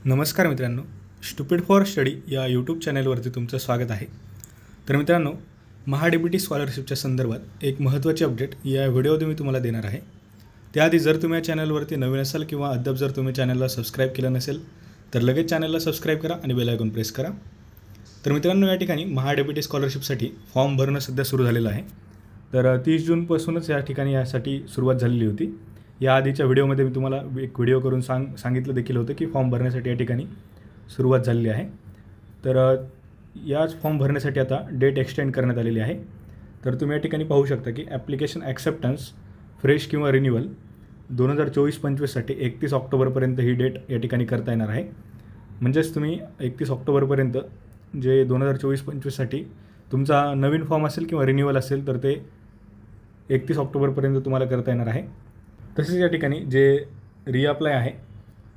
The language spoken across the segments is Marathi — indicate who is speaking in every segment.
Speaker 1: नमस्कार मित्रांनो, स्टुपिड फॉर स्टडी या यूट्यूब चॅनलवरती तुमचं स्वागत आहे। तर मित्रांनो, महाडीबीटी स्कॉलरशिपच्या संदर्भात एक महत्त्वाची अपडेट या व्हिडिओमध्ये मी तुम्हाला देणार आहे। त्याआधी जर तुम्ही या चॅनलवरती नवीन असाल किंवा अद्याप जर तुम्ही चॅनलला सबस्क्राईब केलं नसेल तर लगेच चॅनलला सबस्क्राईब करा आणि बेल आयकॉन प्रेस करा। तर मित्रांनो, या ठिकाणी महाडीबीटी स्कॉलरशिपसाठी फॉर्म भरणं सध्या सुरू झालेलं आहे। तर 30 जूनपासूनच या ठिकाणी यासाठी सुरुवात झालेली होती। या आधीच्या व्हिडिओमध्ये मी तुम्हाला एक व्हिडिओ करून सांगितलं देखील होतं की फॉर्म भरण्यासाठी या ठिकाणी सुरुवात झालेली आहे। तर याच फॉर्म भरण्यासाठी आता डेट एक्सटेंड करण्यात आलेली आहे। तर तुम्ही या ठिकाणी पाहू शकता की ॲप्लिकेशन ॲक्सेप्टन्स फ्रेश किंवा रिन्युअल 2024-25 साठी 31 ऑक्टोबरपर्यंत ही डेट या ठिकाणी करता येणार आहे। म्हणजेच तुम्ही 31 ऑक्टोबरपर्यंत जे 2024-25 साठी तुमचा नवीन फॉर्म असेल किंवा रिन्युअल असेल तर ते 31 ऑक्टोबरपर्यंत तुम्हाला करता येणार आहे। तसेच या ठिकाणी जे रिअप्लाय आहे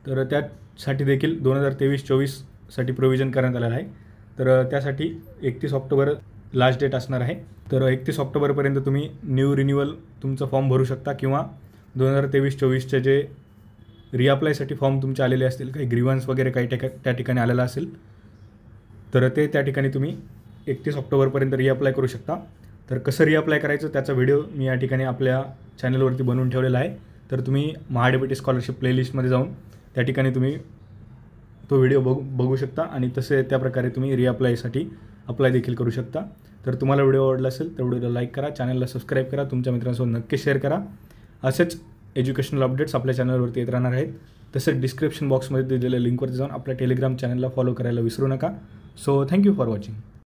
Speaker 1: तर त्यासाठी देखील 2023-24 साठी प्रोव्हिजन करण्यात आलेलं आहे। तर त्यासाठी 31 ऑक्टोबर लास्ट डेट असणार आहे। तर 31 ऑक्टोबरपर्यंत तुम्ही न्यू रिन्युअल तुमचा फॉर्म भरू शकता किंवा 2023-24चे जे रिअप्लायसाठी फॉर्म तुमचे आलेले असतील, काही ग्रीव्हन्स वगैरे काही त्या ठिकाणी आलेलं असेल तर ते त्या ठिकाणी तुम्ही 31 ऑक्टोबरपर्यंत रिअप्लाय करू शकता। तर कसं रिअप्लाय करायचं त्याचा व्हिडिओ मी या ठिकाणी आपल्या चॅनलवरती बनवून ठेवलेला आहे। तर तुम्ही महाडीबीटी स्कॉलरशिप प्लेलिस्टमध्ये जाऊन त्या ठिकाणी तुम्ही तो व्हिडिओ बघू शकता आणि तसे त्याप्रकारे तुम्ही रिअप्लायसाठी अप्लाय देखील करू शकता। तर तुम्हाला व्हिडिओ आवडला असेल तर व्हिडिओला लाईक करा, चॅनलला सबस्क्राईब करा, तुमच्या मित्रांसोबत नक्की शेअर करा। असेच एज्युकेशनल अपडेट्स आपल्या चॅनलवरती येत राहणार आहेत। तसेच डिस्क्रिप्शन बॉक्समध्ये दिलेल्या लिंकवरती जाऊन आपल्या टेलिग्राम चॅनलला फॉलो करायला विसरू नका। So thank you for watching.